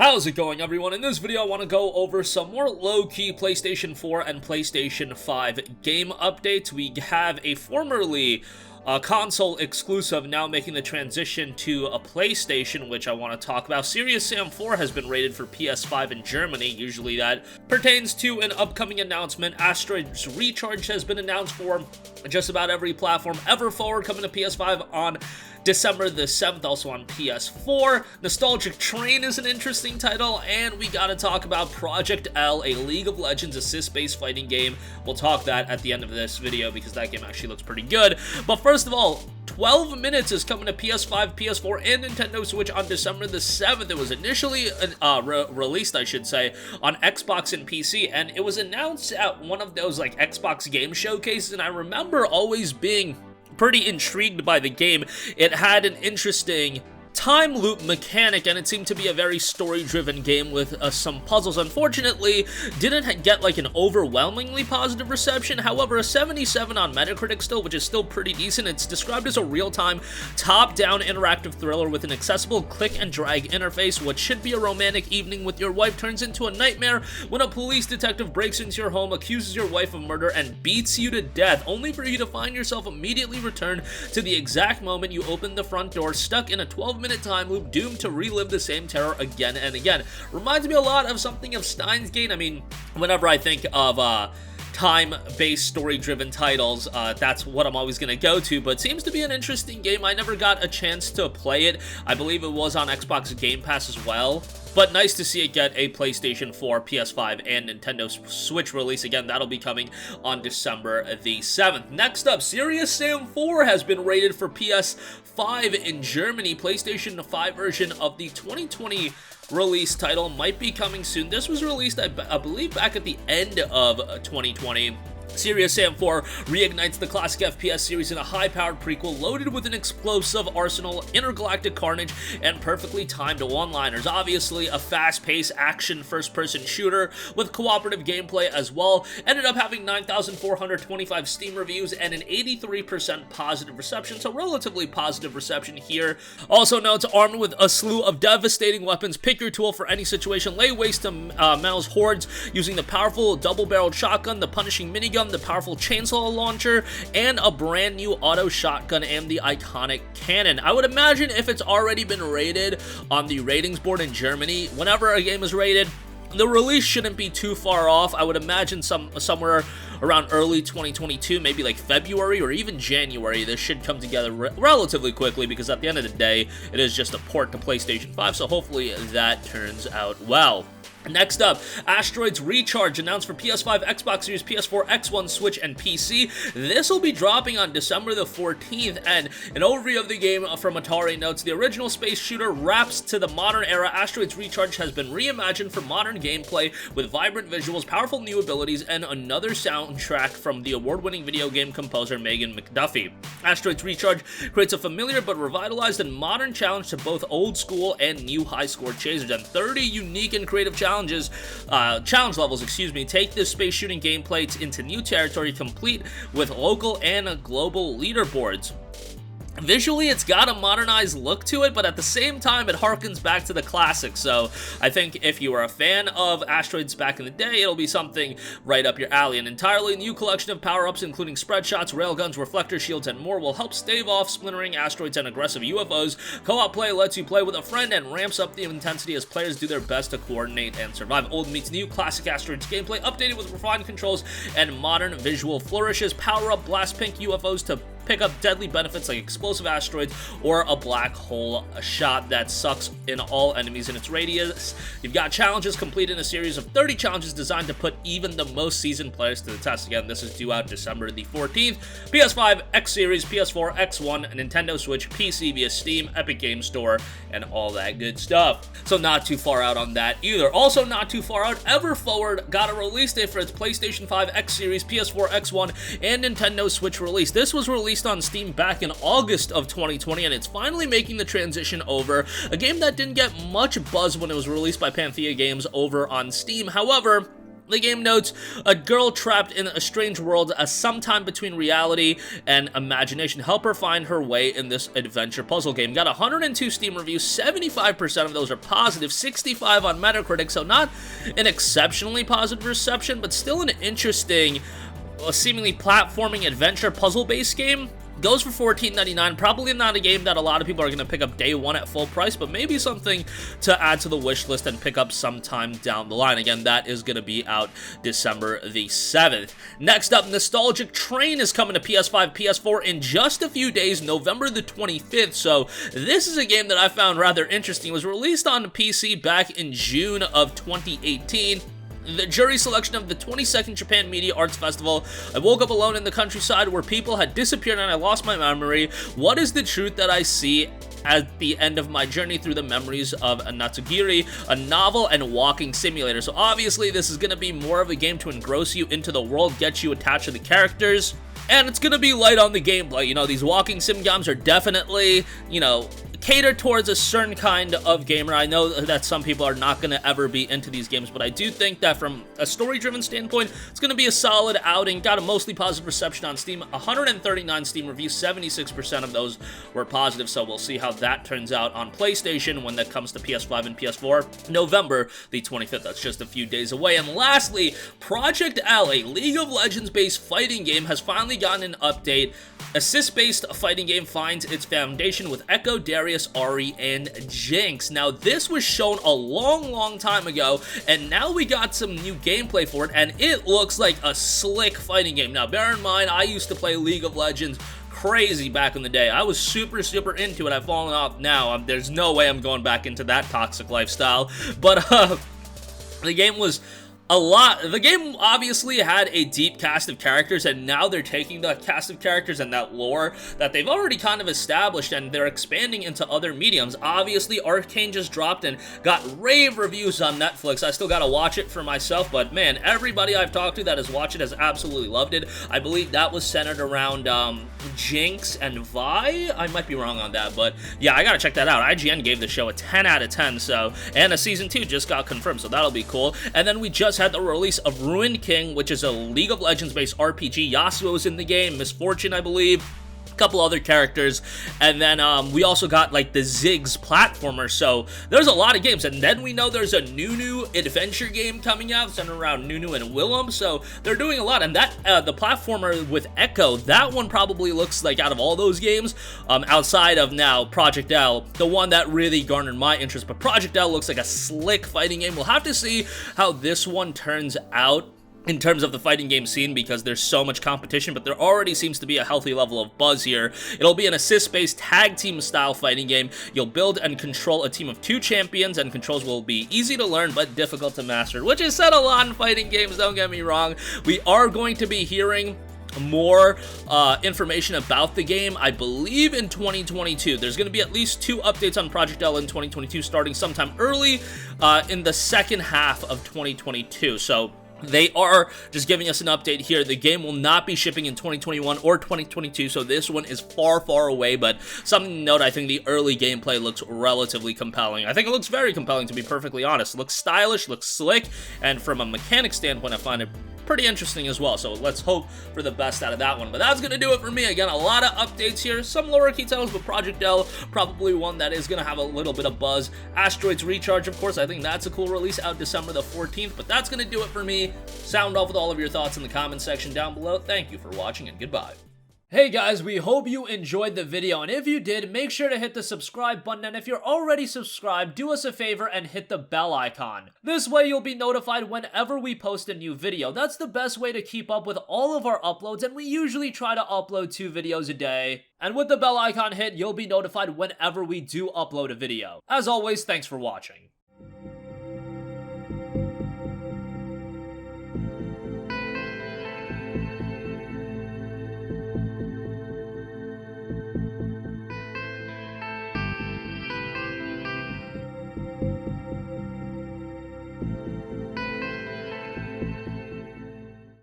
How's it going, everyone? In this video, I want to go over some more low-key PlayStation 4 and PlayStation 5 game updates. We have a formerly console exclusive now making the transition to a PlayStation, which I want to talk about. Sirius Sam 4 has been rated for PS5 in Germany. Usually that pertains to an upcoming announcement. Asteroids Recharge has been announced for just about every platform ever forward, coming to PS5 on December the 7th, also on PS4. Nostalgic Train is an interesting title, and we gotta talk about Project L, a League of Legends assist-based fighting game. We'll talk that at the end of this video because that game actually looks pretty good. But first of all, 12 Minutes is coming to PS5, PS4, and Nintendo Switch on December the 7th. It was initially released, I should say, on Xbox and PC, and it was announced at one of those like Xbox game showcases, and I remember always being pretty intrigued by the game. It had an interesting time loop mechanic, and it seemed to be a very story-driven game with some puzzles. Unfortunately, didn't get like an overwhelmingly positive reception. However, a 77 on Metacritic still, which is still pretty decent. It's described as a real-time, top-down interactive thriller with an accessible click-and-drag interface. What should be a romantic evening with your wife turns into a nightmare when a police detective breaks into your home, accuses your wife of murder, and beats you to death, only for you to find yourself immediately returned to the exact moment you opened the front door, stuck in a 12-minute time loop, doomed to relive the same terror again and again. Reminds me a lot of something of Steins Gate. I mean, whenever I think of time-based story-driven titles, that's what I'm always going to go to, but seems to be an interesting game. I never got a chance to play it. I believe it was on Xbox Game Pass as well, but nice to see it get a PlayStation 4, PS5, and Nintendo Switch release. Again, that'll be coming on December the 7th. Next up, Sirius Sam 4 has been rated for PS5 in Germany. PlayStation 5 version of the 2020 release title might be coming soon. This was released, I believe, back at the end of 2020. Sirius Sam 4 reignites the classic FPS series in a high-powered prequel loaded with an explosive arsenal, intergalactic carnage, and perfectly timed one-liners. Obviously, a fast-paced action first-person shooter with cooperative gameplay as well. Ended up having 9,425 Steam reviews and an 83% positive reception, so relatively positive reception here. Also notes, armed with a slew of devastating weapons, pick your tool for any situation, lay waste to Mal's hordes using the powerful double-barreled shotgun, the punishing minigun, the powerful chainsaw launcher, and a brand new auto shotgun and the iconic cannon. I would imagine if it's already been rated on the ratings board in Germany, whenever a game is rated, the release shouldn't be too far off. I would imagine somewhere around early 2022, maybe like February or even January. This should come together relatively quickly because at the end of the day, it is just a port to PlayStation 5, so hopefully that turns out well. Next up, Asteroids Recharge announced for PS5, Xbox Series, PS4, X1, Switch, and PC. This will be dropping on December the 14th, and an overview of the game from Atari notes, the original space shooter wraps to the modern era. Asteroids Recharge has been reimagined for modern gameplay with vibrant visuals, powerful new abilities, and another soundtrack from the award-winning video game composer Megan McDuffie. Asteroids Recharge creates a familiar but revitalized and modern challenge to both old school and new high-score chasers, and 30 unique and creative challenge levels, take this space shooting gameplay into new territory, complete with local and global leaderboards. Visually, it's got a modernized look to it, but at the same time, it harkens back to the classics, so I think if you are a fan of Asteroids back in the day, it'll be something right up your alley. An entirely new collection of power-ups, including spread shots, railguns, reflector shields, and more, will help stave off splintering asteroids and aggressive UFOs. Co-op play lets you play with a friend and ramps up the intensity as players do their best to coordinate and survive. Old meets new, classic Asteroids gameplay, updated with refined controls and modern visual flourishes. Power-up blast pink UFOs to pick up deadly benefits like explosive asteroids or a black hole shot that sucks in all enemies in its radius. You've got challenges complete in a series of 30 challenges designed to put even the most seasoned players to the test. Again, this is due out December the 14th. PS5, X Series, PS4, X1, Nintendo Switch, PC via Steam, Epic Games Store, and all that good stuff. So not too far out on that either. Also not too far out, EverForward got a release date for its PlayStation 5, X Series, PS4, X1, and Nintendo Switch release. This was released on Steam back in August of 2020, and it's finally making the transition over. A game that didn't get much buzz when it was released by Panthea Games over on Steam. However, The game notes, a girl trapped in a strange world, sometime between reality and imagination. Help her find her way in this adventure puzzle game. Got 102 Steam reviews, 75% of those are positive, 65 on Metacritic, so not an exceptionally positive reception, but still an interesting, seemingly platforming adventure puzzle-based game. Goes for $14.99, probably not a game that a lot of people are going to pick up day one at full price, but maybe something to add to the wish list and pick up sometime down the line. Again, that is going to be out December the 7th. Next up, Nostalgic Train is coming to PS5, PS4 in just a few days, November the 25th, so this is a game that I found rather interesting. It was released on PC back in June of 2018. The jury selection of the 22nd Japan Media Arts Festival. I woke up alone in the countryside where people had disappeared and I lost my memory. What is the truth that I see at the end of my journey through the memories of Natsugiri, a novel and walking simulator? So obviously this is going to be more of a game to engross you into the world, get you attached to the characters, and it's going to be light on the gameplay. You know, these walking sim games are definitely, you know, cater towards a certain kind of gamer. I know that some people are not going to ever be into these games, but I do think that from a story-driven standpoint, it's going to be a solid outing. Got a mostly positive reception on Steam, 139 Steam reviews, 76% of those were positive, so we'll see how that turns out on PlayStation when that comes to PS5 and PS4, November the 25th. That's just a few days away. And lastly, Project L, a League of Legends-based fighting game, has finally gotten an update. Assist-based fighting game finds its foundation with Echo, Darius, Ari, and Jinx. Now, this was shown a long time ago, and now we got some new gameplay for it, and it looks like a slick fighting game. Now, bear in mind, I used to play League of Legends crazy back in the day. I was super into it. I've fallen off now. There's no way I'm going back into that toxic lifestyle, but the game was the game obviously had a deep cast of characters, and now they're taking that cast of characters and that lore that they've already kind of established, and they're expanding into other mediums. Obviously, Arcane just dropped and got rave reviews on Netflix. I still gotta watch it for myself, but man, everybody I've talked to that has watched it has absolutely loved it. I believe that was centered around Jinx and Vi. I might be wrong on that, but yeah, I gotta check that out. IGN gave the show a 10 out of 10, so, and a season 2 just got confirmed, so that'll be cool. And then we just had the release of Ruined King, which is a League of Legends based RPG. Yasuo's in the game, Misfortune, I believe, a couple other characters, and then we also got like the Ziggs platformer, so there's a lot of games. And then we know there's a Nunu adventure game coming out centered around Nunu and Willem, so they're doing a lot. And that the platformer with Echo, that one probably looks like, out of all those games, outside of now Project L, the one that really garnered my interest. But Project L looks like a slick fighting game. We'll have to see how this one turns out in terms of the fighting game scene, because there's so much competition, but there already seems to be a healthy level of buzz here. It'll be an assist-based tag team style fighting game. You'll build and control a team of 2 champions, and controls will be easy to learn but difficult to master, which is said a lot in fighting games, don't get me wrong. We are going to be hearing more information about the game, I believe, in 2022. There's going to be at least 2 updates on Project L in 2022, starting sometime early in the second half of 2022, so they are just giving us an update here. The game will not be shipping in 2021 or 2022, so this one is far away, but something to note, I think the early gameplay looks relatively compelling. I think it looks very compelling, to be perfectly honest. It looks stylish, looks slick, and from a mechanic standpoint, I find it pretty interesting as well, so let's hope for the best out of that one. But that's gonna do it for me. Again, a lot of updates here, some lower key titles, but Project L, probably one that is gonna have a little bit of buzz. Asteroids Recharge, of course, I think that's a cool release, out December the 14th, but that's gonna do it for me. Sound off with all of your thoughts in the comments section down below. Thank you for watching, and goodbye. Hey guys, we hope you enjoyed the video, and if you did, make sure to hit the subscribe button, and if you're already subscribed, do us a favor and hit the bell icon. This way you'll be notified whenever we post a new video. That's the best way to keep up with all of our uploads, and we usually try to upload 2 videos a day. And with the bell icon hit, you'll be notified whenever we do upload a video. As always, thanks for watching.